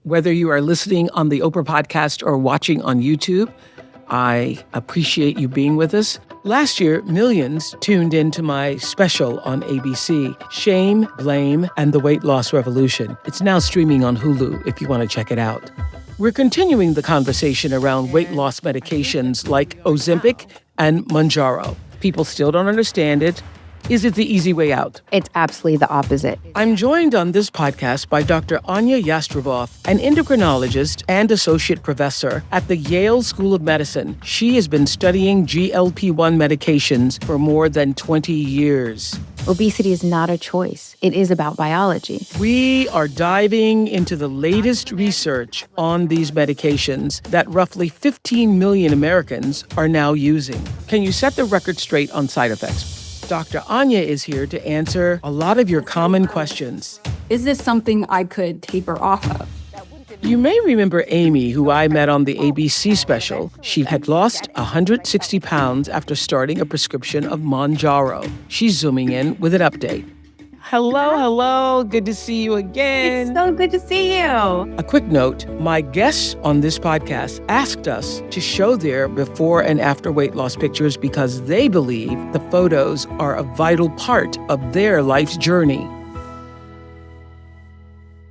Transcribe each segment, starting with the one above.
Whether you are listening on the Oprah Podcast or watching on YouTube, I appreciate you being with us. Last year, millions tuned into my special on ABC, Shame, Blame, and the Weight Loss Revolution. It's now streaming on Hulu if you want to check it out. We're continuing the conversation around weight loss medications like Ozempic and Mounjaro. People still don't understand it. Is it the easy way out? It's absolutely the opposite. I'm joined on this podcast by Dr. Ania Jastreboff, an endocrinologist and associate professor at the Yale School of Medicine. She has been studying GLP-1 medications for more than 20 years. Obesity is not a choice. It is about biology. We are diving into the latest research on these medications that roughly 15 million Americans are now using. Can you set the record straight on side effects? Dr. Ania is here to answer a lot of your common questions. Is this something I could taper off of? You may remember Amy, who I met on the ABC special. She had lost 160 pounds after starting a prescription of Mounjaro. She's zooming in with an update. Hello. Good to see you again. It's so good to see you. A quick note, my guests on this podcast asked us to show their before and after weight loss pictures because they believe the photos are a vital part of their life's journey.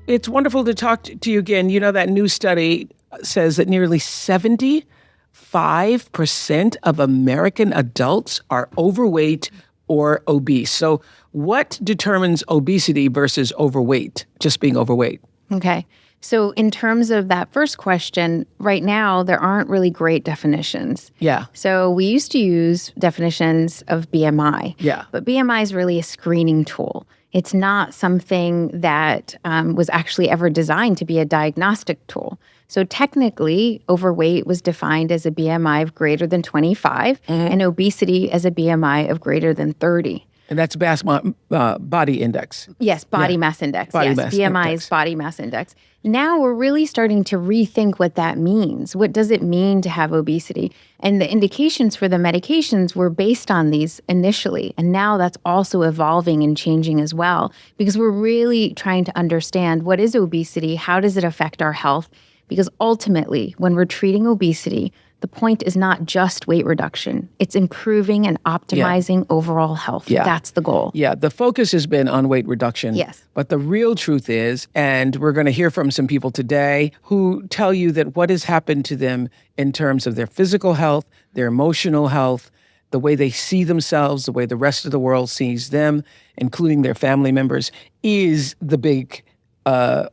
It's wonderful to talk to you again. You know, that new study says that nearly 75% of American adults are overweight or obese. So what determines obesity versus overweight, just being overweight? Okay. So in terms of that first question, right now, there aren't really great definitions. Yeah. So we used to use definitions of BMI. Yeah. But BMI is really a screening tool. It's not something that was actually ever designed to be a diagnostic tool. So technically, overweight was defined as a BMI of greater than 25 and obesity as a BMI of greater than 30. And that's body index. Yes, body mass index. BMI is body mass index. Now we're really starting to rethink what that means. What does it mean to have obesity? And the indications for the medications were based on these initially. And now that's also evolving and changing as well, because we're really trying to understand what is obesity, how does it affect our health? Because ultimately, when we're treating obesity, the point is not just weight reduction. It's improving and optimizing overall health. Yeah. That's the goal. Yeah, the focus has been on weight reduction. Yes. But the real truth is, and we're going to hear from some people today who tell you that what has happened to them in terms of their physical health, their emotional health, the way they see themselves, the way the rest of the world sees them, including their family members, is the big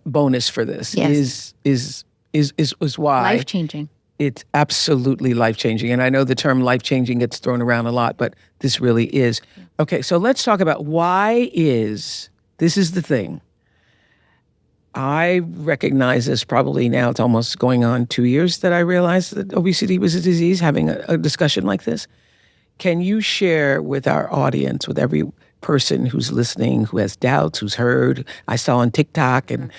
bonus for this. Yes. Is why Life-changing. It's absolutely life-changing. And I know the term life-changing gets thrown around a lot, but this really is. Okay, so let's talk about this is the thing. I recognize this probably now, it's almost going on 2 years that I realized that obesity was a disease, having a discussion like this. Can you share with our audience, with every person who's listening, who has doubts, who's heard, I saw on TikTok, and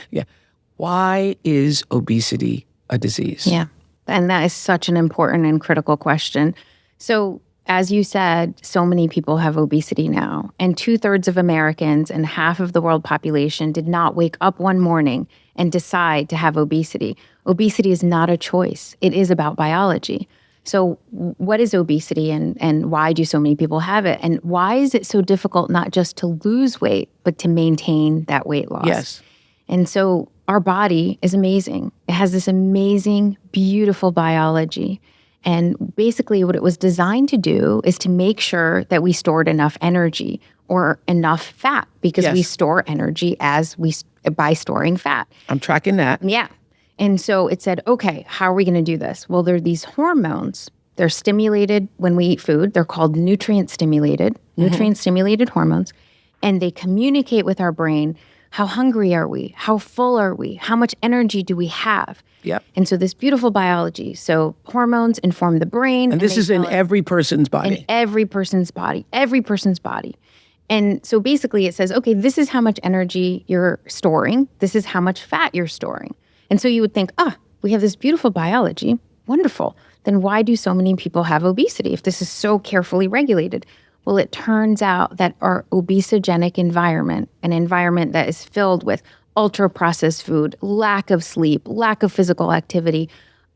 why is obesity a disease? Yeah. And that is such an important and critical question. So, as you said, so many people have obesity now, and 2/3 of Americans and half of the world population did not wake up one morning and decide to have obesity. Obesity is not a choice. It is about biology. So what is obesity and why do so many people have it? And why is it so difficult not just to lose weight, but to maintain that weight loss? Yes. And so our body is amazing. It has this amazing, beautiful biology. And basically what it was designed to do is to make sure that we stored enough energy or enough fat, because we store energy by storing fat. I'm tracking that. Yeah. And so it said, okay, how are we going to do this? Well, there are these hormones. They're stimulated when we eat food. They're called nutrient-stimulated hormones. And they communicate with our brain. How hungry are we? How full are we? How much energy do we have? Yep. And so this beautiful biology. So hormones inform the brain. And this is in every person's body. In every person's body. And so basically it says, okay, this is how much energy you're storing. This is how much fat you're storing. And so you would think, we have this beautiful biology. Wonderful. Then why do so many people have obesity if this is so carefully regulated? Well, it turns out that our obesogenic environment, an environment that is filled with ultra processed food, lack of sleep, lack of physical activity,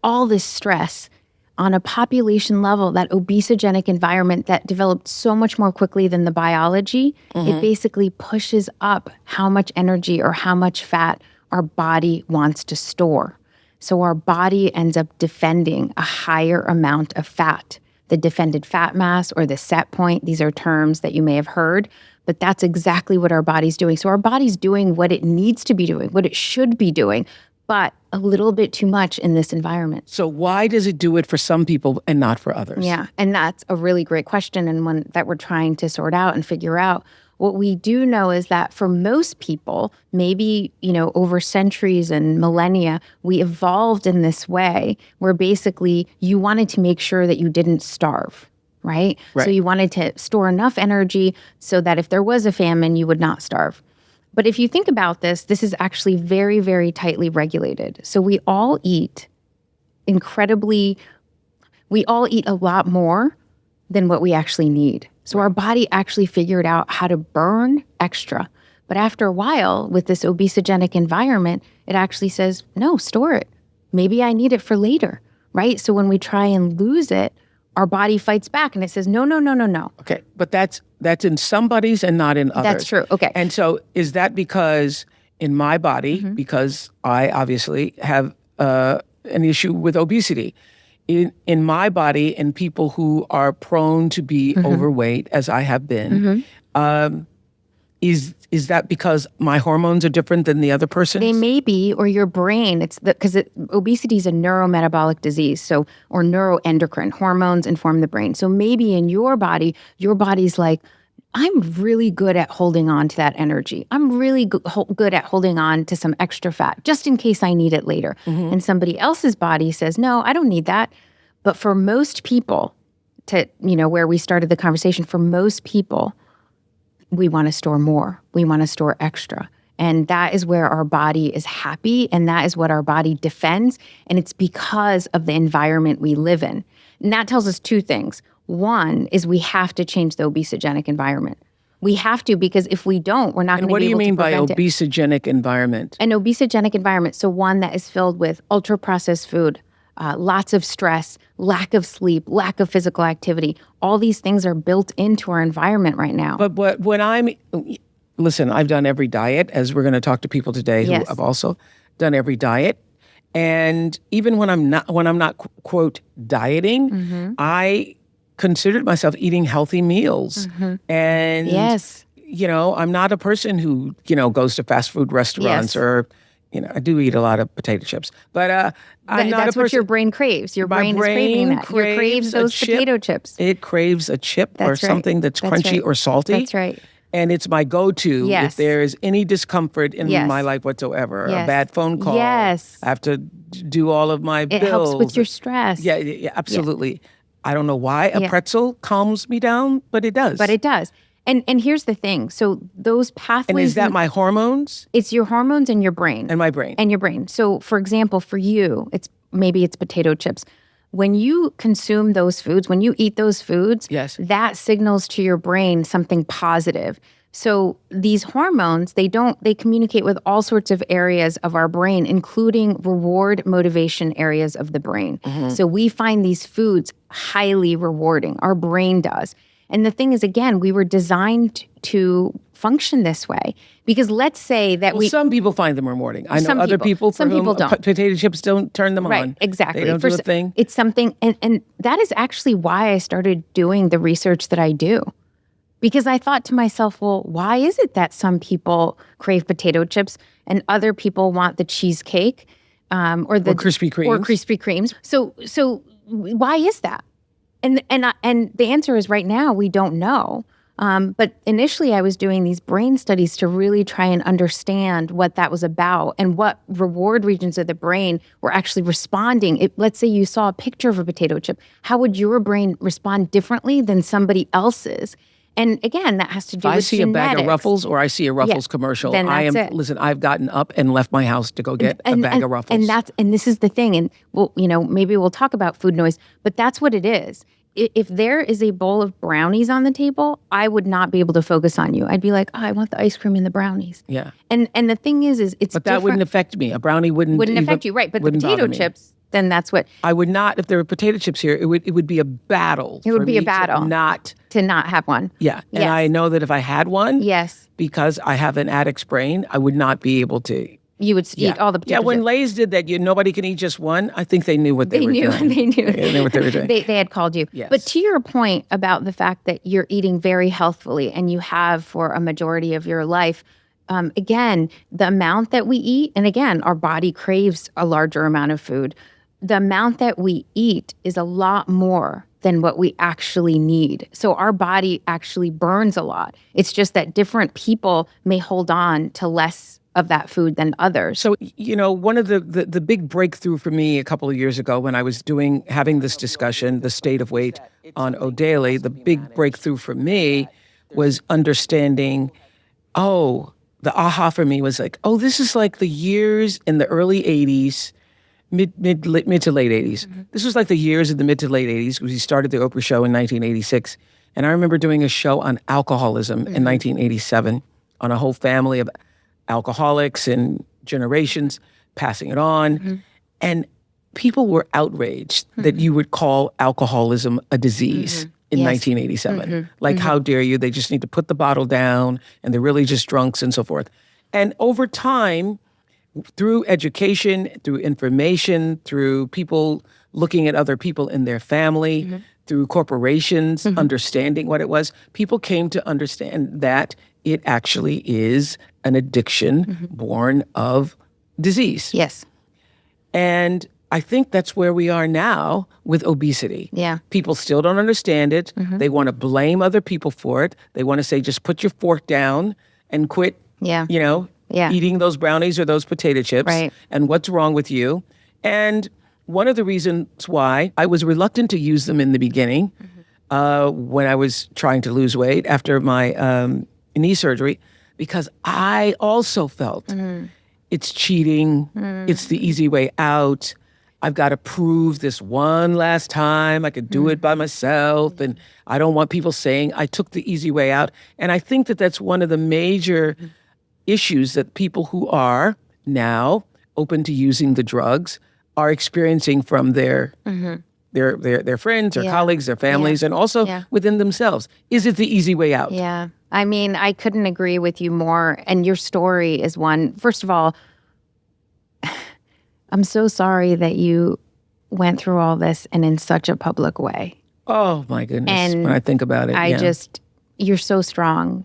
all this stress on a population level, that obesogenic environment that developed so much more quickly than the biology, it basically pushes up how much energy or how much fat our body wants to store. So our body ends up defending a higher amount of fat. The defended fat mass or the set point, these are terms that you may have heard, but that's exactly what our body's doing. So our body's doing what it needs to be doing, what it should be doing, but a little bit too much in this environment. So why does it do it for some people and not for others? Yeah, and that's a really great question, and one that we're trying to sort out and figure out. What we do know is that for most people, maybe, over centuries and millennia, we evolved in this way where basically you wanted to make sure that you didn't starve, right? So you wanted to store enough energy so that if there was a famine, you would not starve. But if you think about this, this is actually very, very tightly regulated. So we all eat a lot more than what we actually need. So our body actually figured out how to burn extra. But after a while, with this obesogenic environment, it actually says, no, store it. Maybe I need it for later, right? So when we try and lose it, our body fights back and it says, no. Okay, but that's in some bodies and not in others. That's true, okay. And so is that because in my body, because I obviously have an issue with obesity, in my body and people who are prone to be overweight, as I have been, is that because my hormones are different than the other person's? They may be, or your brain. Because obesity is a neurometabolic disease, or neuroendocrine. Hormones inform the brain. So maybe in your body's like, I'm really good at holding on to that energy. I'm really good at holding on to some extra fat, just in case I need it later. And somebody else's body says, no, I don't need that. But for most people, where we started the conversation, for most people, we want to store more. We want to store extra. And that is where our body is happy, and that is what our body defends. And it's because of the environment we live in. And that tells us two things. One is we have to change the obesogenic environment. We have to, because if we don't, we're not going to be able to prevent it. What do you mean by obesogenic environment? An obesogenic environment, so one that is filled with ultra-processed food, lots of stress, lack of sleep, lack of physical activity. All these things are built into our environment right now. But listen, I've done every diet, as we're going to talk to people today who have also done every diet. And even when I'm not quote dieting, I considered myself eating healthy meals. And I'm not a person who, goes to fast food restaurants or I do eat a lot of potato chips, but I'm not that's what your brain craves. Your brain is craving that. Your craves those potato chips. It craves a chip or something that's crunchy or salty. That's right. And it's my go-to if there's any discomfort in my life whatsoever. A bad phone call. Yes. I have to do all of my bills. It helps with your stress. Yeah, absolutely. Yeah. I don't know why a pretzel calms me down, but it does. And here's the thing. So those pathways... And is that my hormones? It's your hormones and your brain. And my brain. And your brain. So, for example, for you, maybe it's potato chips. When you consume those foods, when you eat those foods, that signals to your brain something positive. So these hormones, they communicate with all sorts of areas of our brain, including reward motivation areas of the brain. So we find these foods highly rewarding. Our brain does. And the thing is, again, we were designed to function this way. Because let's say that some people find them rewarding. I know other people for whom don't. Potato chips don't turn them on. Right, exactly. They don't do a thing. It's something, and that is actually why I started doing the research that I do. Because I thought to myself, well, why is it that some people crave potato chips and other people want the cheesecake or Krispy Kremes? Or Krispy Kremes. So why is that? And the answer is right now we don't know. But initially I was doing these brain studies to really try and understand what that was about and what reward regions of the brain were actually responding. Let's say you saw a picture of a potato chip. How would your brain respond differently than somebody else's? And again, that has to do with genetics. If I see a bag of Ruffles or I see a Ruffles commercial, listen, I've gotten up and left my house to go get a bag of Ruffles. And this is the thing. And maybe we'll talk about food noise, but that's what it is. if there is a bowl of brownies on the table, I would not be able to focus on you. I'd be like, oh, I want the ice cream and the brownies. Yeah. And the thing is it's But that wouldn't affect me. A brownie wouldn't affect you, right? But the potato chips, then that's what I would not. If there were potato chips here, it would be a battle. It would be a battle to not have one. Yeah, and I know that if I had one, yes, because I have an addict's brain, I would not be able to. You would eat all the potato chips. When Lay's did that, nobody can eat just one. I think they knew what they were doing. They knew. They knew what they were doing. They had called you. Yes. But to your point about the fact that you're eating very healthfully and you have for a majority of your life, again, the amount that we eat, and again, our body craves a larger amount of food. The amount that we eat is a lot more than what we actually need. So our body actually burns a lot. It's just that different people may hold on to less of that food than others. So, one of the big breakthrough for me a couple of years ago when I was having this discussion, the state of weight on O'Daily, the big breakthrough for me was understanding, the aha for me was like, this is like the years in the early 80s, mid to late 80s. Mm-hmm. This was like the years in the mid to late 80s because we started the Oprah show in 1986. And I remember doing a show on alcoholism in 1987 on a whole family of alcoholics and generations passing it on. Mm-hmm. And people were outraged that you would call alcoholism a disease in 1987. Like, how dare you? They just need to put the bottle down and they're really just drunks and so forth. And over time, through education, through information, through people looking at other people in their family, through corporations understanding what it was, people came to understand that it actually is an addiction born of disease. Yes. And I think that's where we are now with obesity. Yeah. People still don't understand it. They want to blame other people for it. They want to say, just put your fork down and quit, eating those brownies or those potato chips. Right. And what's wrong with you? And one of the reasons why I was reluctant to use them in the beginning, when I was trying to lose weight after my knee surgery, because I also felt it's cheating. It's the easy way out. I've got to prove this one last time I could do it by myself. And I don't want people saying I took the easy way out. And I think that that's one of the major issues that people who are now open to using the drugs are experiencing from their friends, their colleagues, their families, and also within themselves. Is it the easy way out? Yeah. I mean, I couldn't agree with you more. And your story is one, first of all, I'm so sorry that you went through all this and in such a public way. Oh, my goodness. And when I think about it, you're so strong.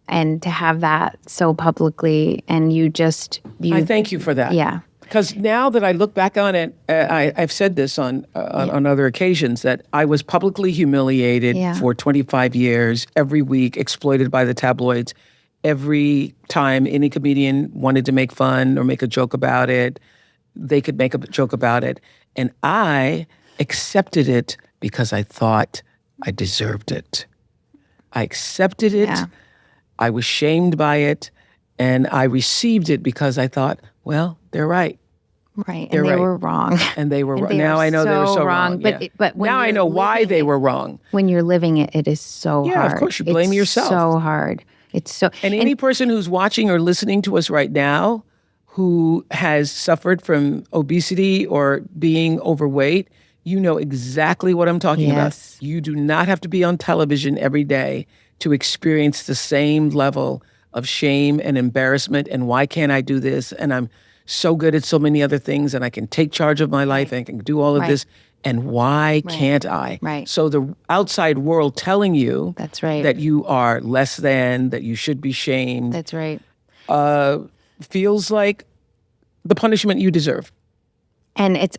And to have that so publicly and I thank you for that. Yeah. Because now that I look back on it, I've said this on other occasions, that I was publicly humiliated for 25 years, every week, exploited by the tabloids. Every time any comedian wanted to make fun or make a joke about it, they could make a joke about it. And I accepted it because I thought I deserved it. I accepted it. Yeah. I was shamed by it. And I received it because I thought, well, they're right. Right. And they were wrong. And they were wrong. Now I know they were so wrong. But now I know why they were wrong. When you're living it, it is so hard. Yeah, of course, you blame yourself. It's so hard. And any person who's watching or listening to us right now who has suffered from obesity or being overweight, you know exactly what I'm talking about. You do not have to be on television every day to experience the same level of shame and embarrassment and why can't I do this? And I'm so good at so many other things and I can take charge of my life and I can do all of this. And why can't I? Right. So the outside world telling you that's right. that you are less than, that you should be shamed. That's right. Feels like the punishment you deserve. And it's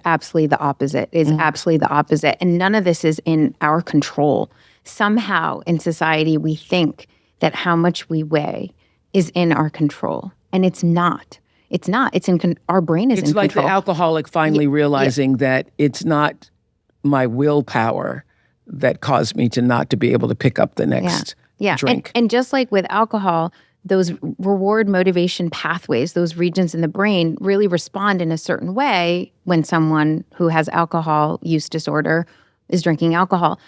absolutely the opposite. It's absolutely the opposite. And none of this is in our control. Somehow in society we think that how much we weigh is in our control. And it's not. It's not. Our brain is in control. It's like the alcoholic finally realizing that it's not my willpower that caused me to not to be able to pick up the next drink. And just like with alcohol, those reward motivation pathways, those regions in the brain really respond in a certain way when someone who has alcohol use disorder is drinking alcohol.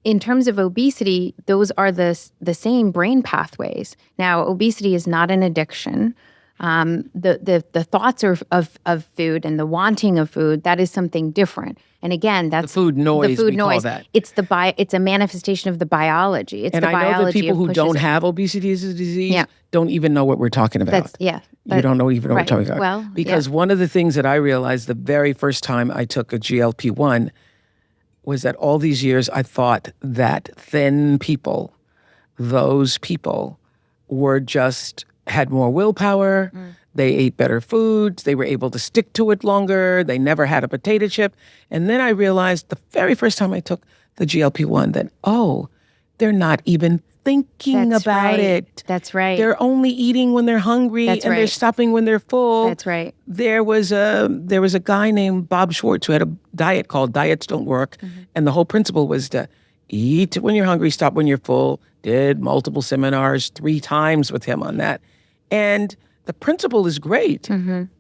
In terms of obesity, those are the same brain pathways. Now, obesity is not an addiction. The thoughts of food and the wanting of food, that is something different. And again, that's the food noise. The food noise. Call that. It's a manifestation of the biology. It's and the I biology know that people who don't it. have obesity as a disease don't even know what we're talking about. You don't even know what we're talking about. Well, because one of the things that I realized the very first time I took a GLP-1 was that all these years I thought that thin people, those people were just had more willpower. They ate better foods. They were able to stick to it longer. They never had a potato chip. And then I realized the very first time I took the GLP-1 that, they're not even thinking about it. That's right. They're only eating when they're hungry they're stopping when they're full. That's right. There was a guy named Bob Schwartz who had a diet called Diets Don't Work. And the whole principle was to eat when you're hungry, stop when you're full. Did multiple seminars 3 times with him on that. And the principle is great,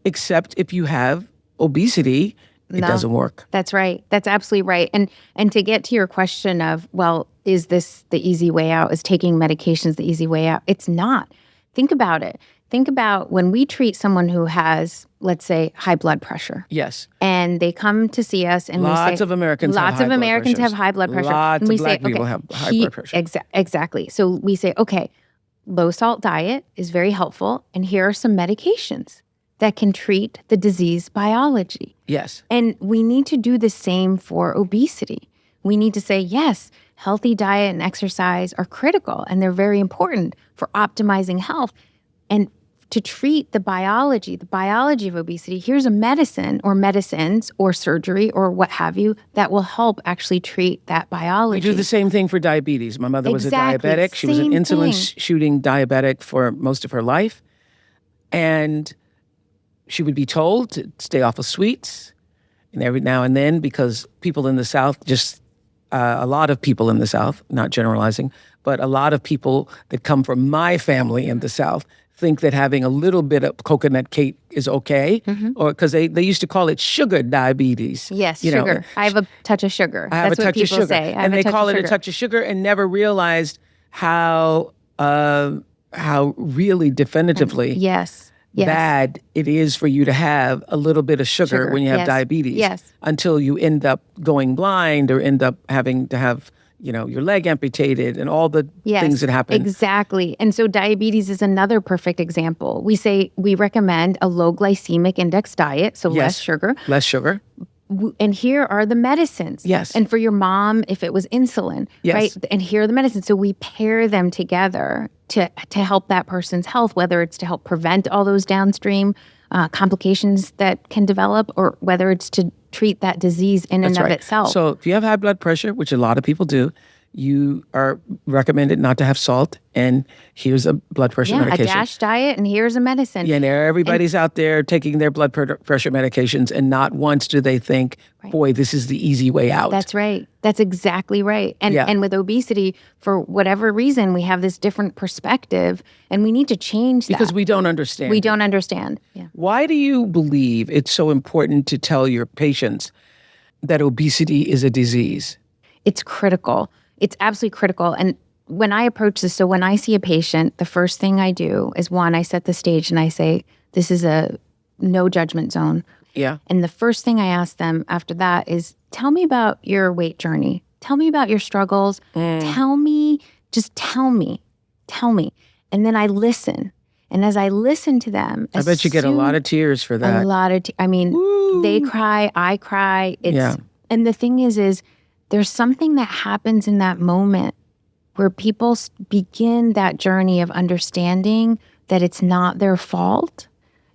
except if you have obesity, it doesn't work. That's right. That's absolutely right. And to get to your question of, well, is this the easy way out? Is taking medications the easy way out? It's not. Think about it. Think about when we treat someone who has, let's say, high blood pressure. Yes. And they come to see us and we say... Lots of Americans have high blood pressure. Lots and we of black say, people have high blood pressure. Exactly. So we say, okay, low-salt diet is very helpful, and here are some medications that can treat the disease biology. Yes. And we need to do the same for obesity. We need to say, yes, healthy diet and exercise are critical, and they're very important for optimizing health. And to treat the biology of obesity, here's a medicine or medicines or surgery or what have you that will help actually treat that biology. We do the same thing for diabetes. My mother was a diabetic. She was an insulin-shooting diabetic for most of her life. And she would be told to stay off of sweets. And every now and then, because people in the South, a lot of people in the South, not generalizing, but a lot of people that come from my family in the South think that having a little bit of coconut cake is okay, or because they used to call it sugar diabetes. Yes, sugar. I have a touch of sugar. I have That's a touch of sugar. Say. And they call it a touch of sugar and never realized how really definitively bad it is for you to have a little bit of sugar when you have diabetes. Until you end up going blind or end up having to have your leg amputated and all the things that happen. Exactly. And so diabetes is another perfect example. We recommend a low glycemic index diet, so less sugar. Less sugar. And here are the medicines. Yes. And for your mom, if it was insulin, right? And here are the medicines. So we pair them together to help that person's health, whether it's to help prevent all those downstream complications that can develop, or whether it's to treat that disease in and of itself. So if you have high blood pressure, which a lot of people do, you are recommended not to have salt, and here's a blood pressure medication. A DASH diet, and here's a medicine. Yeah, and everybody's out there taking their blood pressure medications, and not once do they think, boy, this is the easy way out. That's right. That's exactly right. And with obesity, for whatever reason, we have this different perspective, and we need to change that. Because we don't understand. We don't understand. Yeah. Why do you believe it's so important to tell your patients that obesity is a disease? It's critical. It's absolutely critical. And when I approach this, so when I see a patient, the first thing I do is, one, I set the stage and I say, this is a no judgment zone. Yeah. And the first thing I ask them after that is, tell me about your weight journey. Tell me about your struggles. Tell me. And then I listen. And as I listen to them, I bet you get a lot of tears for that. A lot of they cry, I cry. And the thing is there's something that happens in that moment where people begin that journey of understanding that it's not their fault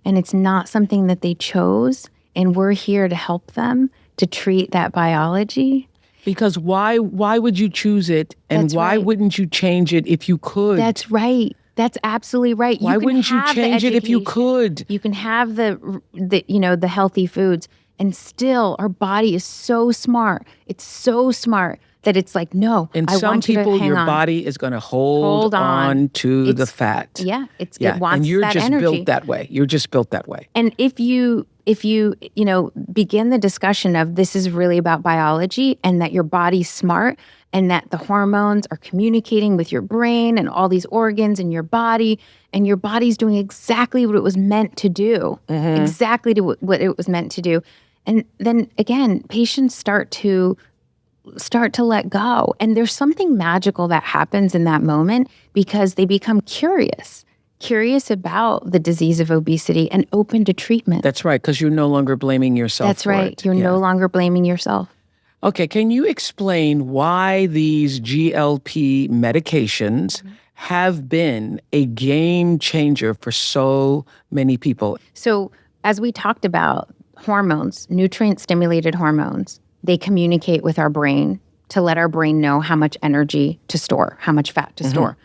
and it's not something that they chose, and we're here to help them to treat that biology. Because why would you choose it, and why wouldn't you change it if you could? That's right. That's absolutely right. Why wouldn't you change it if you could? You can have the healthy foods. And still, our body is so smart. It's so smart that it's like, no, in I some want you to people, hang your on. body is going to hold on to the fat. Yeah, it wants and you're that just energy. built that way. You're just built that way. And if you begin the discussion of this is really about biology and that your body's smart and that the hormones are communicating with your brain and all these organs in your body, and your body's doing exactly what it was meant to do, exactly what it was meant to do. And then again, patients start to let go. And there's something magical that happens in that moment because they become curious about the disease of obesity and open to treatment. That's right, because you're no longer blaming yourself. That's right. You're no longer blaming yourself. Okay, can you explain why these GLP medications have been a game changer for so many people? So, as we talked about, hormones, nutrient-stimulated hormones, they communicate with our brain to let our brain know how much energy to store, how much fat to store.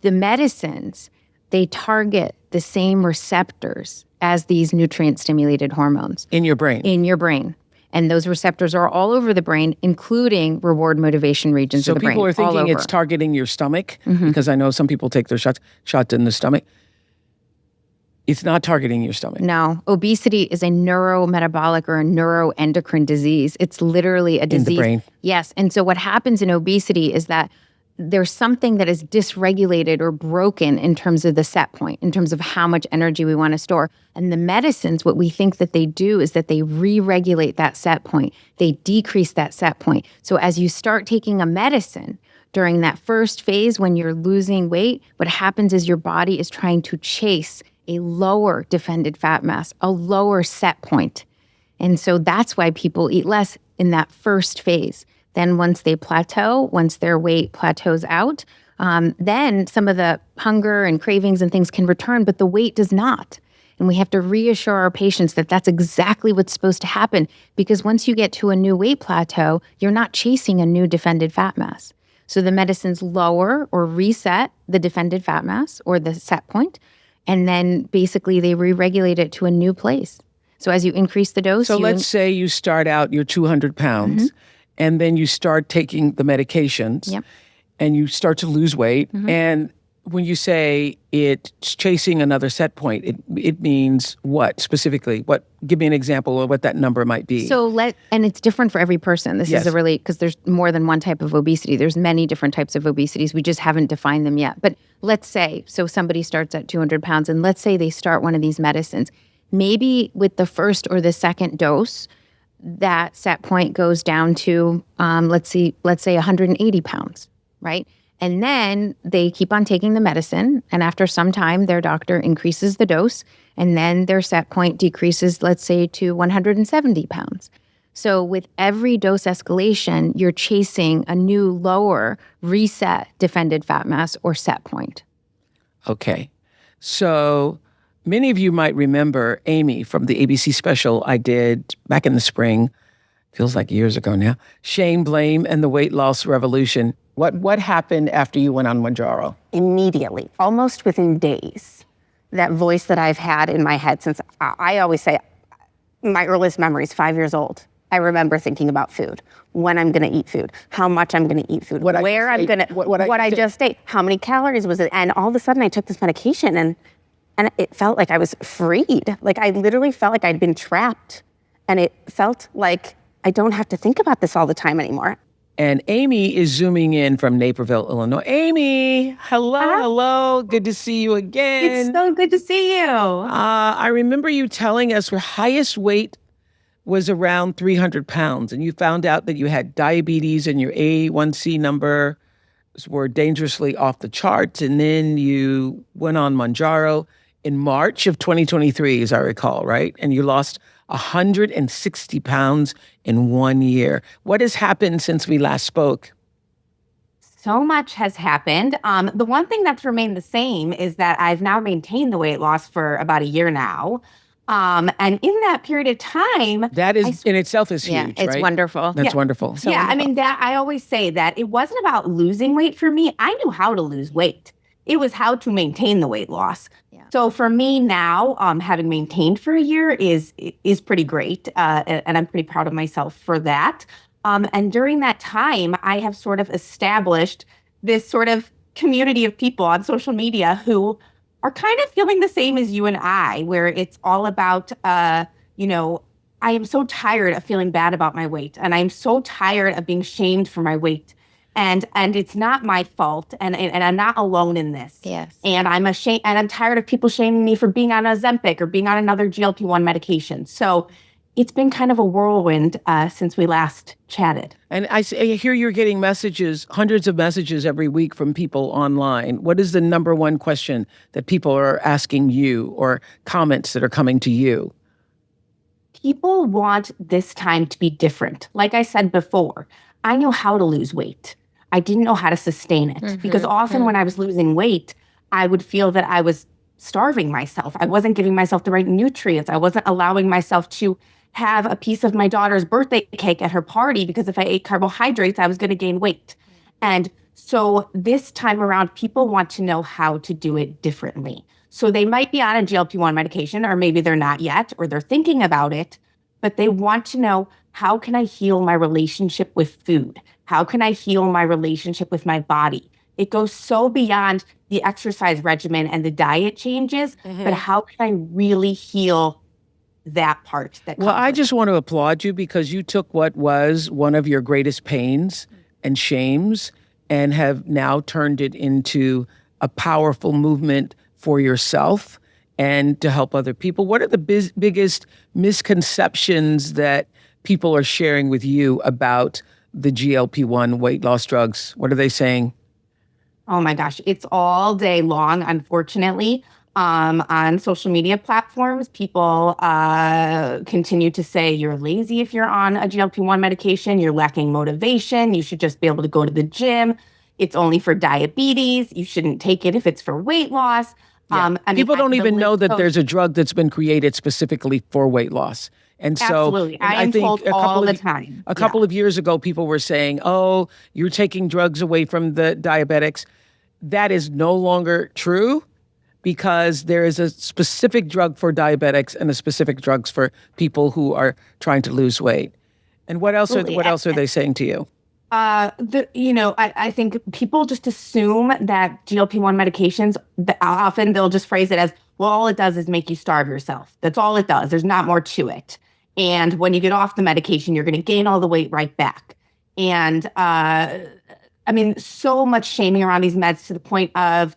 The medicines, they target the same receptors as these nutrient-stimulated hormones. In your brain? In your brain. And those receptors are all over the brain, including reward motivation regions of the brain. So people are thinking it's targeting your stomach, because I know some people take their shots in the stomach. It's not targeting your stomach. No. Obesity is a neurometabolic or a neuroendocrine disease. It's literally a disease. In the brain. Yes. And so what happens in obesity is that there's something that is dysregulated or broken in terms of the set point, in terms of how much energy we want to store. And the medicines, what we think that they do is that they re-regulate that set point. They decrease that set point. So as you start taking a medicine during that first phase when you're losing weight, what happens is your body is trying to chase a lower defended fat mass, a lower set point. And so that's why people eat less in that first phase. Then once they plateau, once their weight plateaus out, then some of the hunger and cravings and things can return, but the weight does not. And we have to reassure our patients that that's exactly what's supposed to happen, because once you get to a new weight plateau, you're not chasing a new defended fat mass. So the medicines lower or reset the defended fat mass or the set point, and then basically they re-regulate it to a new place. So as you increase the dose... So let's say you start out, you're 200 pounds, and then you start taking the medications, and you start to lose weight. And when you say it's chasing another set point, it means what specifically? Give me an example of what that number might be. And it's different for every person. This is because there's more than one type of obesity. There's many different types of obesities. We just haven't defined them yet. But let's say, so somebody starts at 200 pounds, and let's say they start one of these medicines. Maybe with the first or the second dose, that set point goes down to, let's say 180 pounds, right? And then they keep on taking the medicine, and after some time, their doctor increases the dose, and then their set point decreases, let's say, to 170 pounds. So with every dose escalation, you're chasing a new lower reset defended fat mass or set point. Okay. So many of you might remember Amy from the ABC special I did back in the spring, feels like years ago now, Shame, Blame, and the Weight Loss Revolution. What happened after you went on Mounjaro? Immediately, almost within days, that voice that I've had in my head since, I always say, my earliest memory is 5 years old. I remember thinking about food, when I'm going to eat food, how much I'm going to eat food, where I'm going to, what I just ate, how many calories was it, and all of a sudden I took this medication and it felt like I was freed. Like I literally felt like I'd been trapped, and it felt like I don't have to think about this all the time anymore. And Amy is zooming in from Naperville, Illinois. Amy, hello. Good to see you again. It's so good to see you. I remember you telling us your highest weight was around 300 pounds, and you found out that you had diabetes and your A1C numbers were dangerously off the charts, and then you went on Mounjaro in March of 2023, as I recall, right? And you lost 160 pounds in 1 year. What has happened since we last spoke? So much has happened. The one thing that's remained the same is that I've now maintained the weight loss for about a year now. And in that period of time... That is, in itself is huge, it's right? wonderful. That's wonderful. So wonderful. I mean, that I always say that it wasn't about losing weight for me. I knew how to lose weight. It was how to maintain the weight loss. Yeah. So for me now, having maintained for a year is pretty great. And I'm pretty proud of myself for that. And during that time, I have sort of established this sort of community of people on social media who are kind of feeling the same as you and I, where it's all about, I am so tired of feeling bad about my weight, and I'm so tired of being shamed for my weight. And it's not my fault, and I'm not alone in this. Yes. And I'm ashamed, and I'm tired of people shaming me for being on Ozempic or being on another GLP-1 medication. So it's been kind of a whirlwind since we last chatted. And I hear you're getting messages, hundreds of messages every week from people online. What is the number one question that people are asking you, or comments that are coming to you? People want this time to be different. Like I said before, I know how to lose weight. I didn't know how to sustain it, because often when I was losing weight, I would feel that I was starving myself. I wasn't giving myself the right nutrients. I wasn't allowing myself to have a piece of my daughter's birthday cake at her party, because if I ate carbohydrates, I was going to gain weight. And so this time around, people want to know how to do it differently. So they might be on a GLP-1 medication, or maybe they're not yet, or they're thinking about it, but they want to know, how can I heal my relationship with food? How can I heal my relationship with my body? It goes so beyond the exercise regimen and the diet changes, but how can I really heal that part? Well, I just want to applaud you, because you took what was one of your greatest pains and shames and have now turned it into a powerful movement for yourself and to help other people. What are the biggest misconceptions that people are sharing with you about the GLP-1 weight loss drugs? What are they saying? Oh my gosh, it's all day long, unfortunately. On social media platforms, people continue to say you're lazy if you're on a GLP-1 medication, you're lacking motivation, you should just be able to go to the gym. It's only for diabetes. You shouldn't take it if it's for weight loss. Yeah. People don't even know that there's a drug that's been created specifically for weight loss. And so absolutely. I am think told all the time. A couple of years ago, people were saying, oh, you're taking drugs away from the diabetics. That is no longer true, because there is a specific drug for diabetics and a specific drugs for people who are trying to lose weight. And what else are they saying to you? I think people just assume that GLP-1 medications, often they'll just phrase it as, well, all it does is make you starve yourself. That's all it does. There's not more to it. And when you get off the medication, you're going to gain all the weight right back. And so much shaming around these meds, to the point of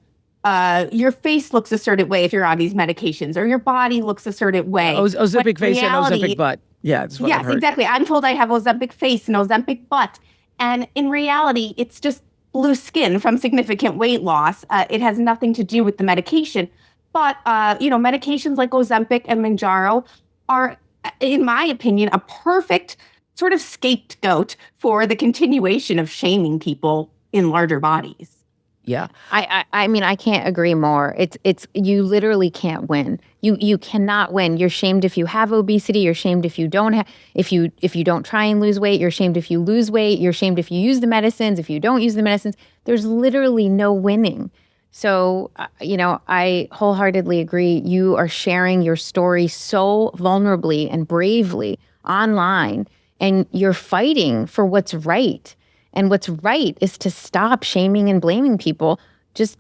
your face looks a certain way if you're on these medications, or your body looks a certain way. Ozempic face and Ozempic butt. Yeah, that's what I've heard. Exactly. I'm told I have Ozempic face and Ozempic butt. And in reality, it's just loose skin from significant weight loss. It has nothing to do with the medication. But, medications like Ozempic and Mounjaro are, in my opinion, a perfect sort of scapegoat for the continuation of shaming people in larger bodies. Yeah. I mean, I can't agree more. It's you literally can't win. You cannot win. You're shamed if you have obesity. You're shamed if you don't have, if you don't try and lose weight. You're shamed if you lose weight. You're shamed if you use the medicines, if you don't use the medicines. There's literally no winning. So, I wholeheartedly agree. You are sharing your story so vulnerably and bravely online, and you're fighting for what's right. And what's right is to stop shaming and blaming people. Just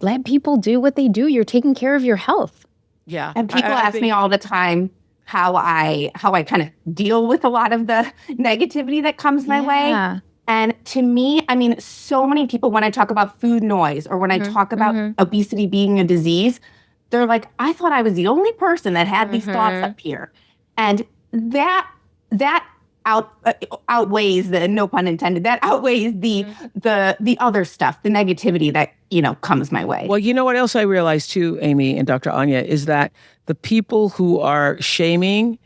let people do what they do. You're taking care of your health. Yeah. And people ask me all the time how I kind of deal with a lot of the negativity that comes my way. And to me, so many people, when I talk about food noise, or when I talk about obesity being a disease, they're like, I thought I was the only person that had these thoughts up here. And that outweighs the, no pun intended, that outweighs the other stuff, the negativity that, comes my way. Well, you know what else I realized too, Amy and Dr. Ania, is that the people who are shaming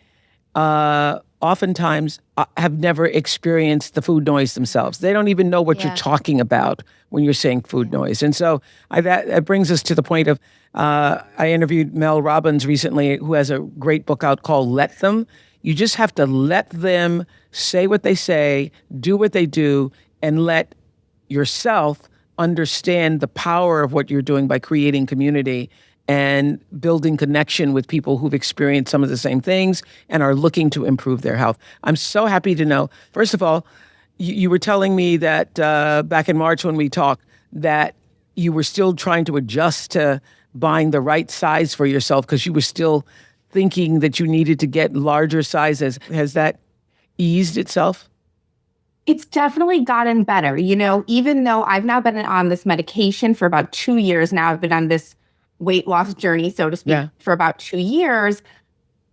oftentimes have never experienced the food noise themselves. They don't even know what you're talking about when you're saying food noise. And so that brings us to the point of, I interviewed Mel Robbins recently, who has a great book out called Let Them. You just have to let them say what they say, do what they do, and let yourself understand the power of what you're doing by creating community and building connection with people who've experienced some of the same things and are looking to improve their health. I'm so happy to know. First of all, you were telling me that back in March when we talked, that you were still trying to adjust to buying the right size for yourself because you were still thinking that you needed to get larger sizes. Has that eased itself? It's definitely gotten better. Even though I've now been on this medication for about 2 years now, I've been on this weight loss journey, so to speak, for about 2 years.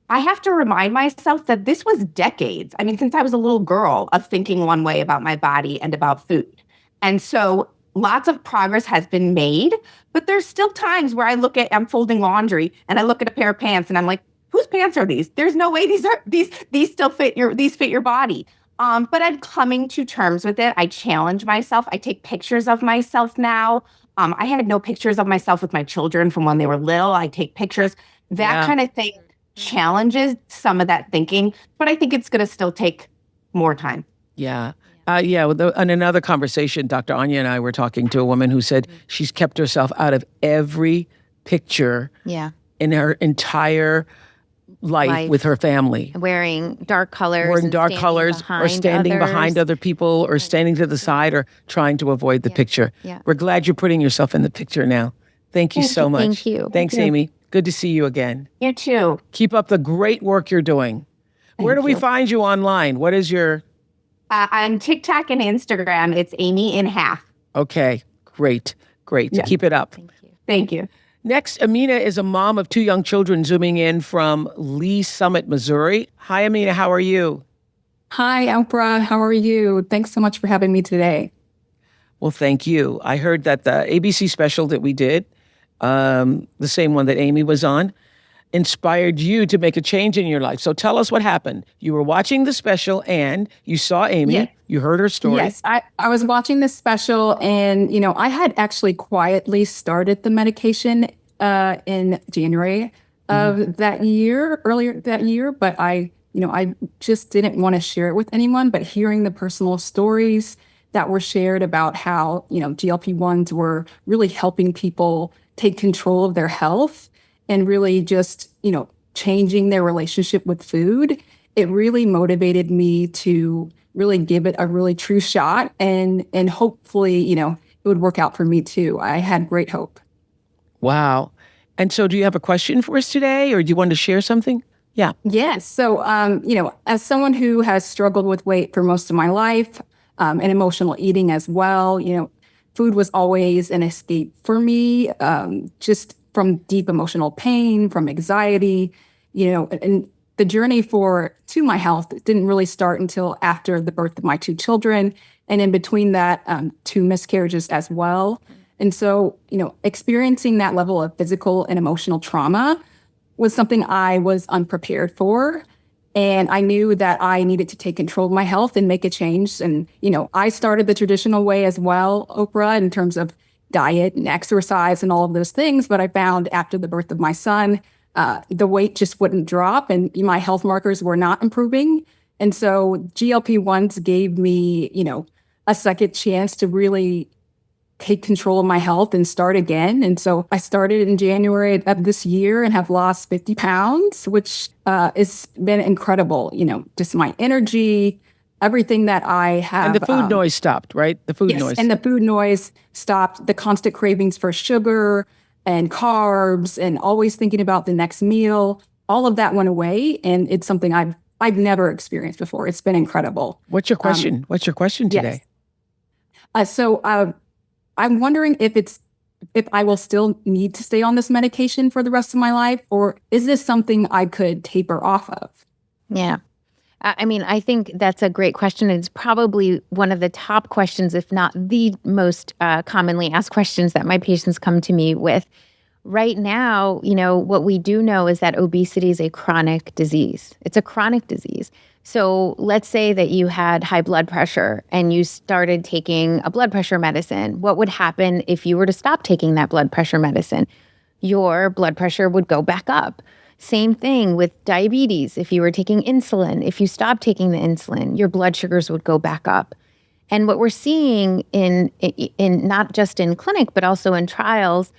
I have to remind myself that this was decades. I mean, since I was a little girl of thinking one way about my body and about food. And so lots of progress has been made, but there's still times where I'm folding laundry and I look at a pair of pants and I'm like, whose pants are these? There's no way these still fit your body. But I'm coming to terms with it. I challenge myself. I take pictures of myself now. I had no pictures of myself with my children from when they were little. I take pictures. That kind of thing challenges some of that thinking, but I think it's going to still take more time. Yeah. In another conversation, Dr. Ania and I were talking to a woman who said she's kept herself out of every picture in her entire life with her family. Wearing dark colors. Or standing behind other people or standing to the side or trying to avoid the picture. Yeah. We're glad you're putting yourself in the picture now. Thank you so much. Thank you. Thanks, Amy. Good to see you again. You too. Keep up the great work you're doing. Where do we find you online? What is your... on TikTok and Instagram, it's Amy in Half. Okay, great. Yeah. Keep it up. Thank you. Next, Amina is a mom of 2 young children zooming in from Lee Summit, Missouri. Hi, Amina. How are you? Hi, Oprah. How are you? Thanks so much for having me today. Well, thank you. I heard that the ABC special that we did, the same one that Amy was on, inspired you to make a change in your life. So tell us what happened. You were watching the special and you saw Amy. Yes. You heard her story. Yes, I was watching this special and, I had actually quietly started the medication in January of that year, earlier that year, but I just didn't want to share it with anyone. But hearing the personal stories that were shared about how, GLP-1s were really helping people take control of their health and really just, changing their relationship with food, it really motivated me to really give it a really true shot and hopefully, it would work out for me too. I had great hope. Wow. And so do you have a question for us today or do you want to share something? Yeah. Yes. So, as someone who has struggled with weight for most of my life and emotional eating as well, food was always an escape for me, just from deep emotional pain, from anxiety, and the journey to my health didn't really start until after the birth of my 2 children. And in between that, 2 miscarriages as well. And so, experiencing that level of physical and emotional trauma was something I was unprepared for. And I knew that I needed to take control of my health and make a change. And, I started the traditional way as well, Oprah, in terms of diet and exercise and all of those things. But I found after the birth of my son, the weight just wouldn't drop and my health markers were not improving. And so GLP-1s gave me, a second chance to really take control of my health and start again. And so I started in January of this year and have lost 50 pounds, which has been incredible. Just my energy, everything that I have. And the food noise stopped, right? The food noise. And the food noise stopped. The constant cravings for sugar and carbs and always thinking about the next meal, all of that went away. And it's something I've never experienced before. It's been incredible. What's your question? What's your question today? Yes. So I'm wondering if I will still need to stay on this medication for the rest of my life, or is this something I could taper off of? Yeah. I think that's a great question. It's probably one of the top questions, if not the most commonly asked questions that my patients come to me with. Right now, what we do know is that obesity is a chronic disease. It's a chronic disease. So let's say that you had high blood pressure and you started taking a blood pressure medicine. What would happen if you were to stop taking that blood pressure medicine? Your blood pressure would go back up. Same thing with diabetes. If you were taking insulin, if you stopped taking the insulin, your blood sugars would go back up. And what we're seeing in not just in clinic, but also in trials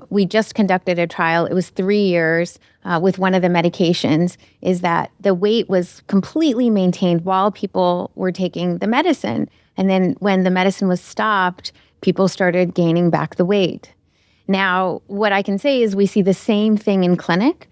We just conducted a trial. It was 3 years with one of the medications, is that the weight was completely maintained while people were taking the medicine. And then when the medicine was stopped, people started gaining back the weight. Now, what I can say is we see the same thing in clinic.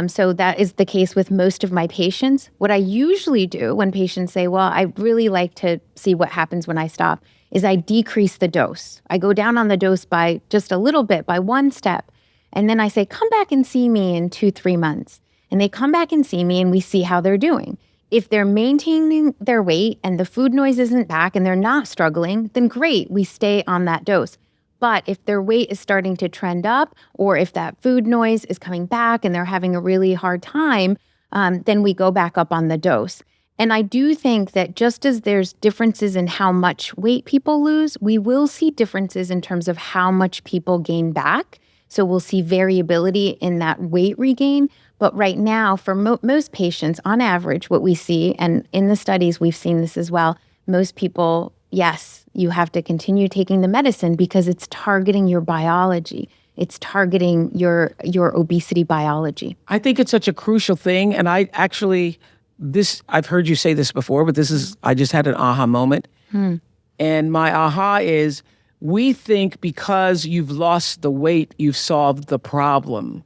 So that is the case with most of my patients. What I usually do when patients say, well, I really like to see what happens when I stop, is I decrease the dose. I go down on the dose by just a little bit, by one step. And then I say, come back and see me in 2-3 months. And they come back and see me and we see how they're doing. If they're maintaining their weight and the food noise isn't back and they're not struggling, then great, we stay on that dose. But if their weight is starting to trend up, or if that food noise is coming back and they're having a really hard time, then we go back up on the dose. And I do think that just as there's differences in how much weight people lose, we will see differences in terms of how much people gain back. So we'll see variability in that weight regain. But right now, for most patients, on average, what we see, and in the studies we've seen this as well, most people, yes, you have to continue taking the medicine because it's targeting your biology. It's targeting your obesity biology. I think it's such a crucial thing. And I've heard you say this before, but I just had an aha moment. And my aha is, we think because you've lost the weight, you've solved the problem.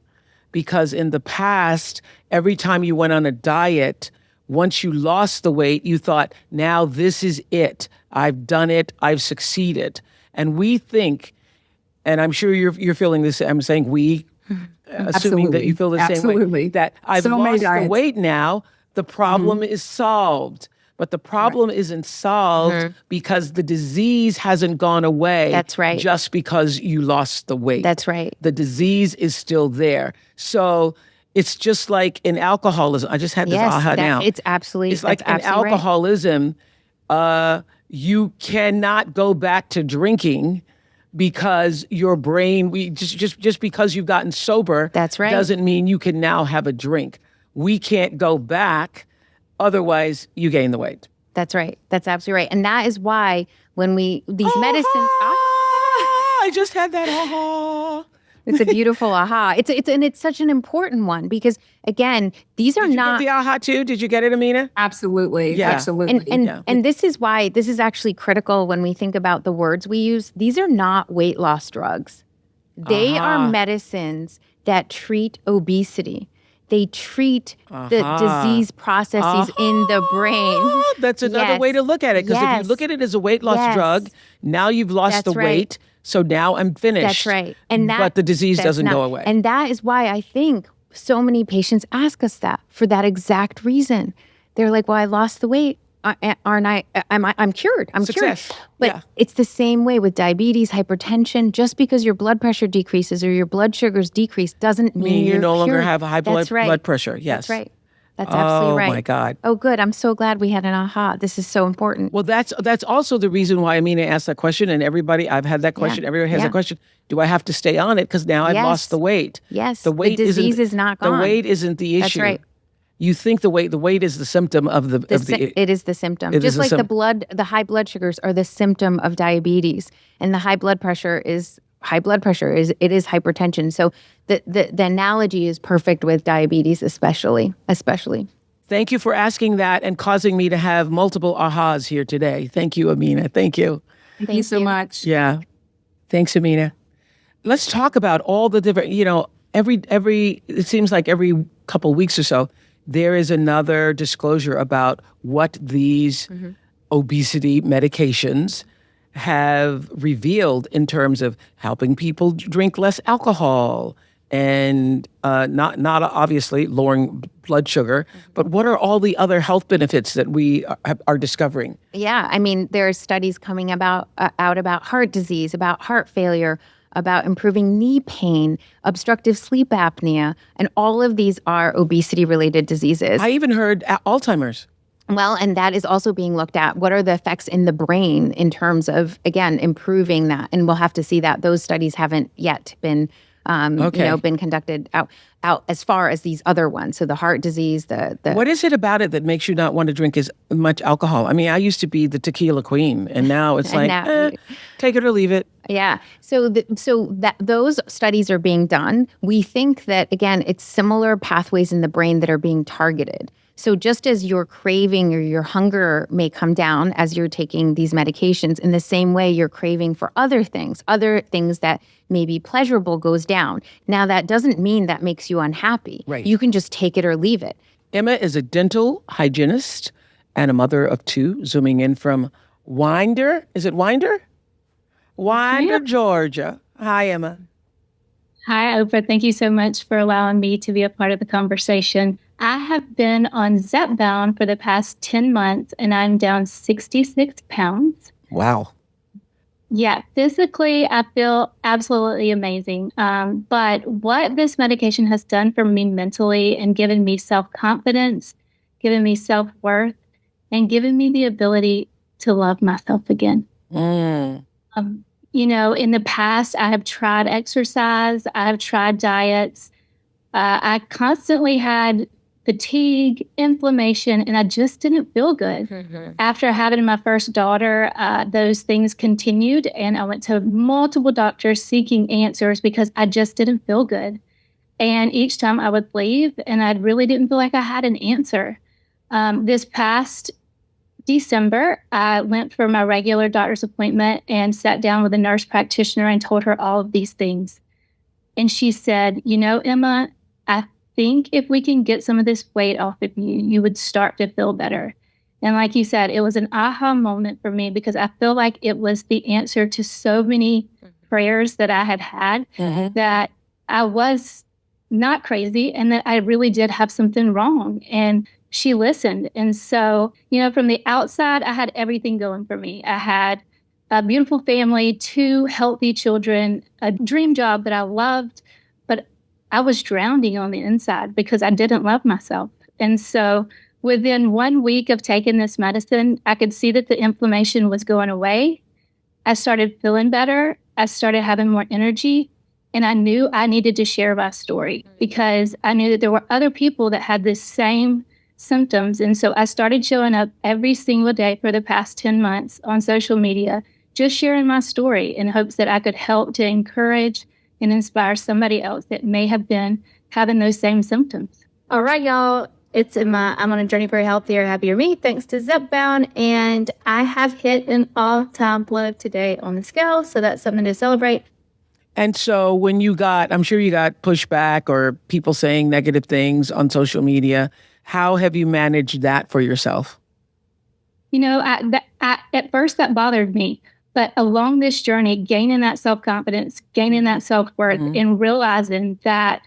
Because in the past, every time you went on a diet, once you lost the weight, you thought, now this is it. I've done it. I've succeeded. And we think, and I'm sure you're feeling this, I'm saying we, assuming that you feel the same way, that I've lost the weight now, the problem is solved. But the problem isn't solved because the disease hasn't gone away. That's right. Just because you lost the weight. That's right. The disease is still there. So it's just like in alcoholism. I just had this aha now. It's absolutely. It's like in alcoholism, you cannot go back to drinking because your brain, just because you've gotten sober, that's right, doesn't mean you can now have a drink. We can't go back. Otherwise, you gain the weight. That's right. That's absolutely right. And that is why when these medicines... I just had that aha. It's a beautiful aha. It's such an important one because, again, these are not... Did you get the aha too? Did you get it, Amina? Absolutely. Yeah. Absolutely. And this is why this is actually critical when we think about the words we use. These are not weight loss drugs. They are medicines that treat obesity. They treat the disease processes in the brain. That's another way to look at it. Because if you look at it as a weight loss drug, now you've lost the weight. So now I'm finished. That's right. But the disease doesn't go away. And that is why I think so many patients ask us that for that exact reason. They're like, well, I lost the weight. I'm cured. I'm Success. cured. But it's the same way with diabetes, hypertension. Just because your blood pressure decreases or your blood sugars decrease doesn't mean you no longer cured. have a high blood pressure. Yes. That's right. That's absolutely right. Oh my God. Oh, good. I'm so glad we had an aha. This is so important. Well, that's also the reason why Amina asked that question. And I've had that question. Everybody has that question. Do I have to stay on it? Because now I've lost the weight. Yes. The weight disease is not gone. The weight isn't the issue. That's right. You think the weight is the symptom of the it is the symptom. Just like the high blood sugars are the symptom of diabetes, and the high blood pressure is hypertension. So the analogy is perfect with diabetes, especially. Thank you for asking that and causing me to have multiple ahas here today. Thank you, Amina. Thank you. Thank you so much. Yeah. Thanks, Amina. Let's talk about all the different, it seems like every couple weeks or so, there is another disclosure about what these obesity medications have revealed in terms of helping people drink less alcohol and not obviously lowering blood sugar, but what are all the other health benefits that we are discovering? Yeah, I mean, there are studies coming out about heart disease, about heart failure, about improving knee pain, obstructive sleep apnea, and all of these are obesity-related diseases. I even heard Alzheimer's. Well, and that is also being looked at. What are the effects in the brain in terms of, again, improving that? And we'll have to see that. Those studies haven't yet been been conducted out as far as these other ones. So the heart disease, the What is it about it that makes you not want to drink as much alcohol? I mean, I used to be the tequila queen, and now it's like, take it or leave it. Yeah. So those studies are being done. We think that, again, it's similar pathways in the brain that are being targeted. So just as your craving or your hunger may come down as you're taking these medications, in the same way your craving for other things that may be pleasurable goes down. Now, that doesn't mean that makes you unhappy. Right. You can just take it or leave it. Emma is a dental hygienist and a mother of two, zooming in from Winder. Is it Winder? Winder, Georgia. Hi, Emma. Hi, Oprah. Thank you so much for allowing me to be a part of the conversation. I have been on Zepbound for the past 10 months, and I'm down 66 pounds. Wow. Yeah, physically, I feel absolutely amazing. But what this medication has done for me mentally and given me self-confidence, given me self-worth, and given me the ability to love myself again. In the past, I have tried exercise. I have tried diets. I constantly had fatigue, inflammation, and I just didn't feel good. Mm-hmm. After having my first daughter, those things continued, and I went to multiple doctors seeking answers because I just didn't feel good. And each time I would leave, and I really didn't feel like I had an answer. This past December, I went for my regular doctor's appointment and sat down with a nurse practitioner and told her all of these things. And she said, Emma, I think if we can get some of this weight off of you, you would start to feel better. And like you said, it was an aha moment for me because I feel like it was the answer to so many prayers that I had that I was not crazy and that I really did have something wrong. And she listened. And so, from the outside, I had everything going for me. I had a beautiful family, 2 healthy children, a dream job that I loved, but I was drowning on the inside because I didn't love myself. And so within 1 week of taking this medicine, I could see that the inflammation was going away. I started feeling better. I started having more energy. And I knew I needed to share my story because I knew that there were other people that had the same symptoms. And so I started showing up every single day for the past 10 months on social media, just sharing my story in hopes that I could help to encourage and inspire somebody else that may have been having those same symptoms. All right, y'all. It's Emma. I'm on a journey for a healthier, happier me, thanks to Zepbound. And I have hit an all-time low today on the scale, so that's something to celebrate. And so when I'm sure you got pushback or people saying negative things on social media. How have you managed that for yourself? At first that bothered me. But along this journey, gaining that self-confidence, gaining that self-worth, and realizing that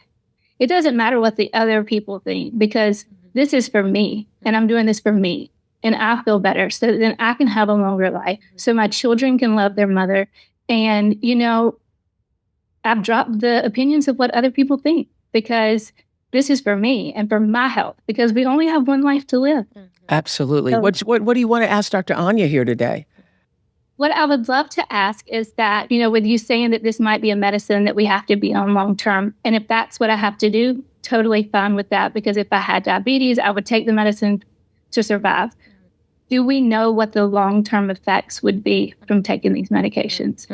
it doesn't matter what the other people think because this is for me and I'm doing this for me and I feel better so then I can have a longer life so my children can love their mother. And, I've dropped the opinions of what other people think because this is for me and for my health because we only have one life to live. Absolutely. So, what do you want to ask Dr. Ania here today? What I would love to ask is that, with you saying that this might be a medicine that we have to be on long term, and if that's what I have to do, totally fine with that, because if I had diabetes, I would take the medicine to survive. Do we know what the long-term effects would be from taking these medications?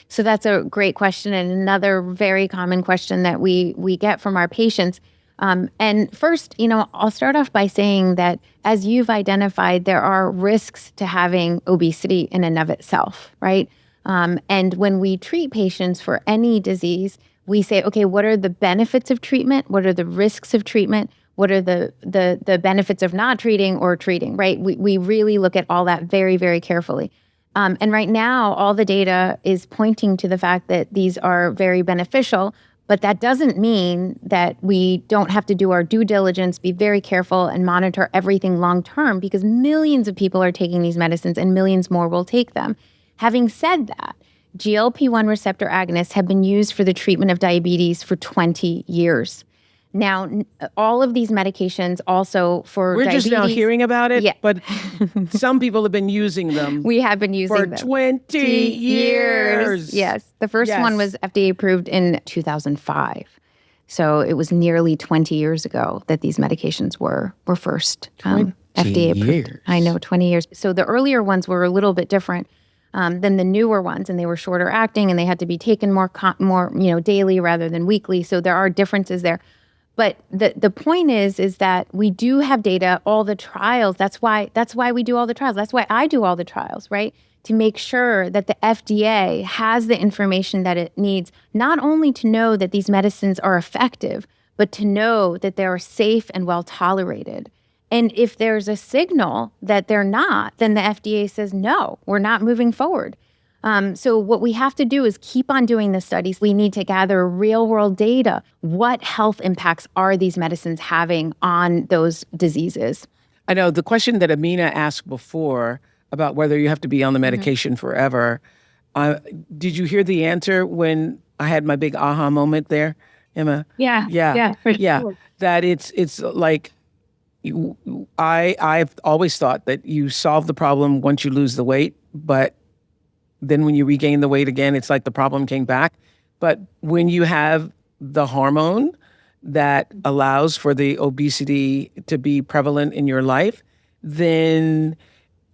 So that's a great question, and another very common question that we get from our patients. And first, I'll start off by saying that as you've identified, there are risks to having obesity in and of itself, right? And when we treat patients for any disease, we say, okay, what are the benefits of treatment? What are the risks of treatment? What are the benefits of not treating or treating, right? We really look at all that very, very carefully. And right now, all the data is pointing to the fact that these are very beneficial. But that doesn't mean that we don't have to do our due diligence, be very careful, and monitor everything long term because millions of people are taking these medicines and millions more will take them. Having said that, GLP-1 receptor agonists have been used for the treatment of diabetes for 20 years. Now, all of these medications also for We're diabetes. just now hearing about it, Yeah. but some people have been using them. We have been using for them 20 years. Yes. The first one was FDA approved in 2005. So it was nearly 20 years ago that these medications were first FDA approved. Years. I know, 20 years. So the earlier ones were a little bit different than the newer ones, and they were shorter acting, and they had to be taken more daily rather than weekly. So there are differences there. But the point is that we do have data, all the trials. That's why we do all the trials. That's why I do all the trials, right? To make sure that the FDA has the information that it needs, not only to know that these medicines are effective, but to know that they are safe and well tolerated. And if there's a signal that they're not, then the FDA says, no, we're not moving forward. So what we have to do is keep on doing the studies. We need to gather real world data. What health impacts are these medicines having on those diseases? I know the question that Amina asked before about whether you have to be on the medication forever. Did you hear the answer when I had my big aha moment there, Emma? Yeah. For sure. That it's like, I've always thought that you solve the problem once you lose the weight, but then when you regain the weight again, it's like the problem came back. But when you have the hormone that allows for the obesity to be prevalent in your life, then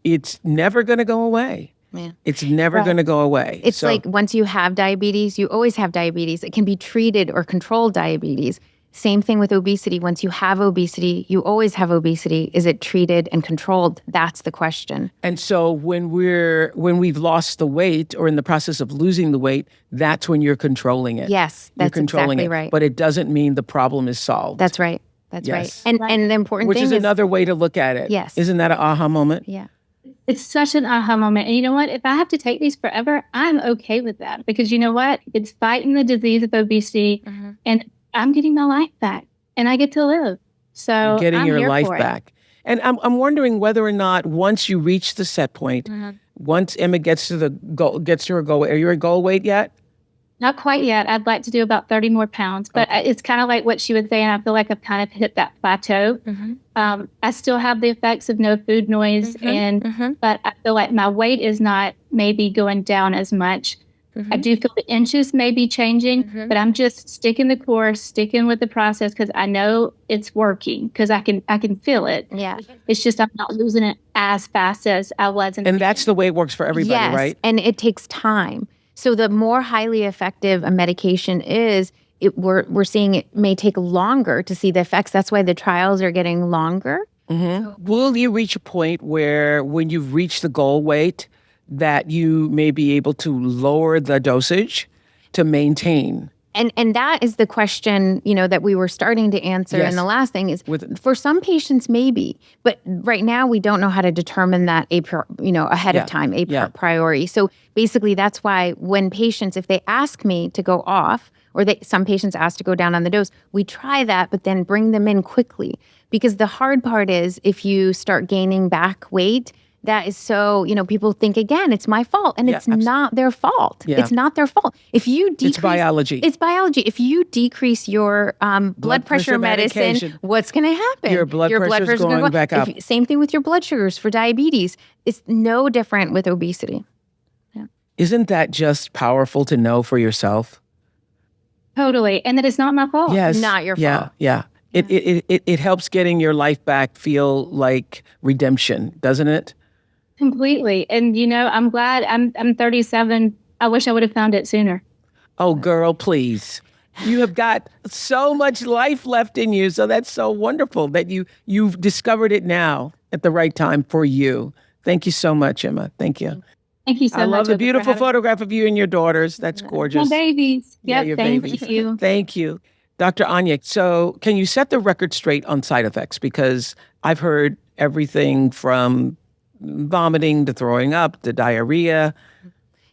it's never going to go away. Yeah. It's never going to go away. It's like once you have diabetes, you always have diabetes. It can be treated or controlled diabetes. Same thing with obesity. Once you have obesity, you always have obesity. Is it treated and controlled? That's the question. And so when we've lost the weight or in the process of losing the weight, that's when you're controlling it. Yes, that's exactly right. But it doesn't mean the problem is solved. That's right. That's right. And the important thing is another way to look at it. Yes. Isn't that an aha moment? Yeah. It's such an aha moment. And you know what? If I have to take these forever, I'm okay with that. Because you know what? It's fighting the disease of obesity. And I'm getting my life back. And I get to live. So you're getting I'm your here life for it. back. And I'm wondering whether or not once you reach the set point, once Emma gets to her goal, are you at goal weight yet? Not quite yet. I'd like to do about 30 more pounds. But it's kind of like what she was saying. I feel like I've kind of hit that plateau. I still have the effects of no food noise. But I feel like my weight is not maybe going down as much. I do feel the inches may be changing, but I'm just sticking the course, sticking with the process because I know it's working because I can feel it. Yeah. It's just I'm not losing it as fast as I was. And that's the way it works for everybody, right? And it takes time. So the more highly effective a medication is, we're seeing it may take longer to see the effects. That's why the trials are getting longer. Will you reach a point where when you've reached the goal weight that you may be able to lower the dosage to maintain? And that is the question, that we were starting to answer in the last thing is for some patients, maybe, but right now we don't know how to determine that ahead of time, priori. So basically that's why when patients, if they ask me to go off or some patients ask to go down on the dose, we try that, but then bring them in quickly because the hard part is if you start gaining back weight, that is so, people think again, it's my fault. And it's not their fault. Yeah. It's not their fault. If you decrease, it's biology. It's biology. If you decrease your blood pressure medicine, what's going to happen? Your blood pressure is going back up. Same thing with your blood sugars for diabetes. It's no different with obesity. Yeah. Isn't that just powerful to know for yourself? Totally. And that it's not my fault. Yes. Not your fault. Yeah. It helps getting your life back feel like redemption, doesn't it? Completely. And, I'm glad I'm 37. I wish I would have found it sooner. Oh, girl, please. You have got so much life left in you. So that's so wonderful that you've discovered it now at the right time for you. Thank you so much, Emma. Thank you. Thank you so much. I love the beautiful photograph of you and your daughters. That's gorgeous. My babies. Yep, your thank babies. you. Thank you. Dr. Ania, so can you set the record straight on side effects? Because I've heard everything from vomiting to throwing up to diarrhea.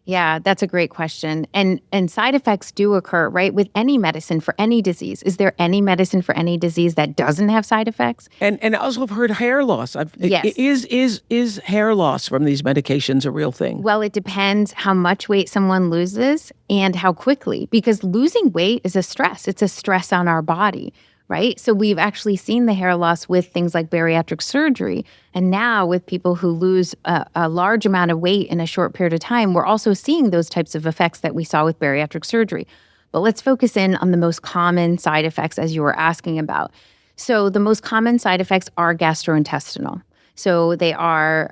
Yeah, that's a great question. And side effects do occur, right? With any medicine for any disease. Is there any medicine for any disease that doesn't have side effects? And I also have heard hair loss. Yes. Is hair loss from these medications a real thing? Well, it depends how much weight someone loses and how quickly. Because losing weight is a stress. It's a stress on our body. right? So we've actually seen the hair loss with things like bariatric surgery. And now with people who lose a large amount of weight in a short period of time, we're also seeing those types of effects that we saw with bariatric surgery. But let's focus in on the most common side effects as you were asking about. So the most common side effects are gastrointestinal. So they are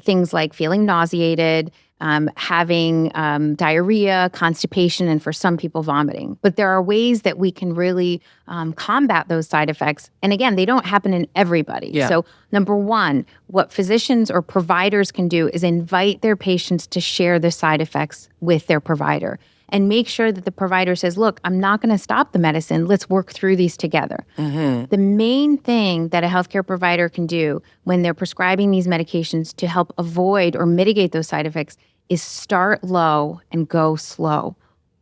things like feeling nauseated, having diarrhea, constipation, and for some people, vomiting. But there are ways that we can really combat those side effects. And again, they don't happen in everybody. Yeah. So number one, what physicians or providers can do is invite their patients to share the side effects with their provider and make sure that the provider says, look, I'm not going to stop the medicine. Let's work through these together. Mm-hmm. The main thing that a healthcare provider can do when they're prescribing these medications to help avoid or mitigate those side effects is start low and go slow.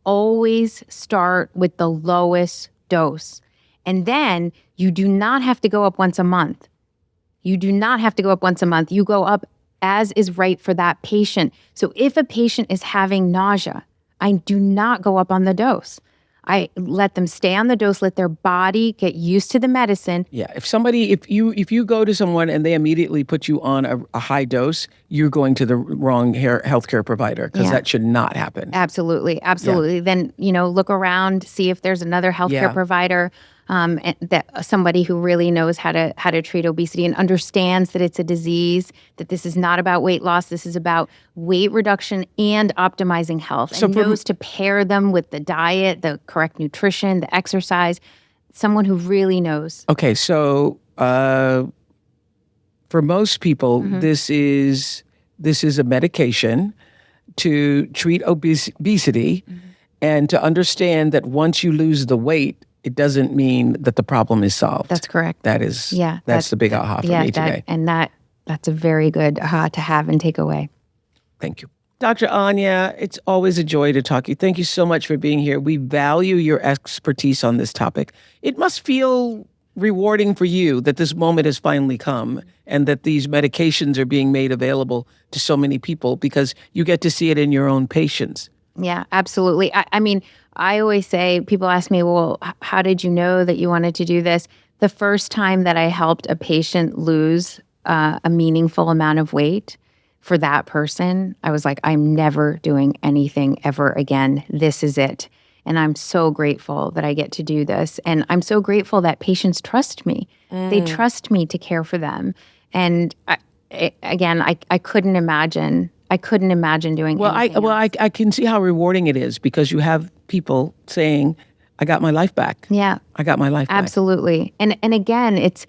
Always start with the lowest dose. And then you do not have to go up once a month. You do not have to go up once a month. You go up as is right for that patient. So if a patient is having nausea, I do not go up on the dose. I let them stay on the dose, let their body get used to the medicine. Yeah, if you go to someone and they immediately put you on a high dose, you're going to the wrong healthcare provider, because that should not happen. Absolutely. Yeah. Then, look around, see if there's another healthcare provider, that somebody who really knows how to treat obesity and understands that it's a disease, that this is not about weight loss, this is about weight reduction and optimizing health, and knows to pair them with the diet, the correct nutrition, the exercise, someone who really knows. Okay, so for most people, this is a medication to treat obesity, and to understand that once you lose the weight, it doesn't mean that the problem is solved. That's correct. That's the big aha for me today. And that's a very good aha to have and take away. Thank you. Dr. Ania, it's always a joy to talk to you. Thank you so much for being here. We value your expertise on this topic. It must feel rewarding for you that this moment has finally come and that these medications are being made available to so many people, because you get to see it in your own patients. Yeah, absolutely. I mean, I always say, people ask me, well, how did you know that you wanted to do this? The first time that I helped a patient lose a meaningful amount of weight for that person, I was like, I'm never doing anything ever again. This is it. And I'm so grateful that I get to do this. And I'm so grateful that patients trust me. They trust me to care for them. And I couldn't imagine doing anything else. I can see how rewarding it is, because you have people saying, I got my life back. Yeah. I got my life back. Absolutely. And again, it's,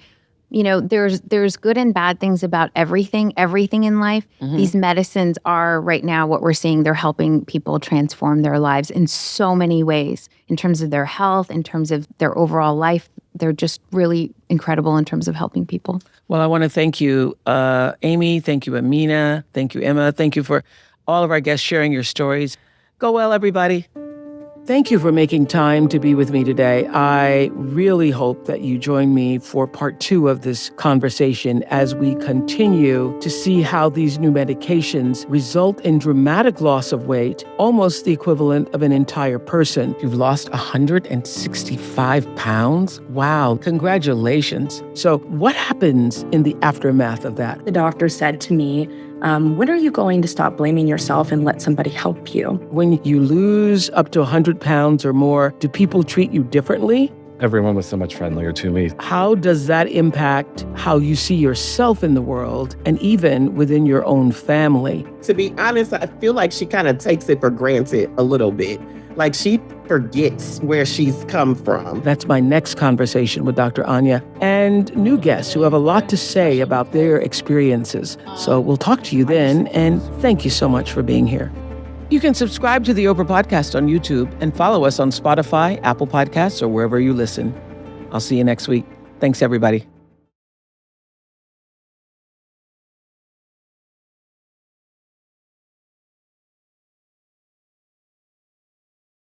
there's good and bad things about everything in life. These medicines are right now what we're seeing. They're helping people transform their lives in so many ways, in terms of their health, in terms of their overall life. They're just really incredible in terms of helping people. Well, I want to thank you, Amy. Thank you, Amina. Thank you, Emma. Thank you for all of our guests sharing your stories. Go well, everybody. Thank you for making time to be with me today. I really hope that you join me for part 2 of this conversation as we continue to see how these new medications result in dramatic loss of weight, almost the equivalent of an entire person. You've lost 165 pounds? Wow, congratulations. So what happens in the aftermath of that? The doctor said to me, when are you going to stop blaming yourself and let somebody help you? When you lose up to 100 pounds or more, do people treat you differently? Everyone was so much friendlier to me. How does that impact how you see yourself in the world and even within your own family? To be honest, I feel like she kind of takes it for granted a little bit. Like she forgets where she's come from. That's my next conversation with Dr. Ania and new guests who have a lot to say about their experiences. So we'll talk to you then, and thank you so much for being here. You can subscribe to the Oprah Podcast on YouTube and follow us on Spotify, Apple Podcasts, or wherever you listen. I'll see you next week. Thanks, everybody.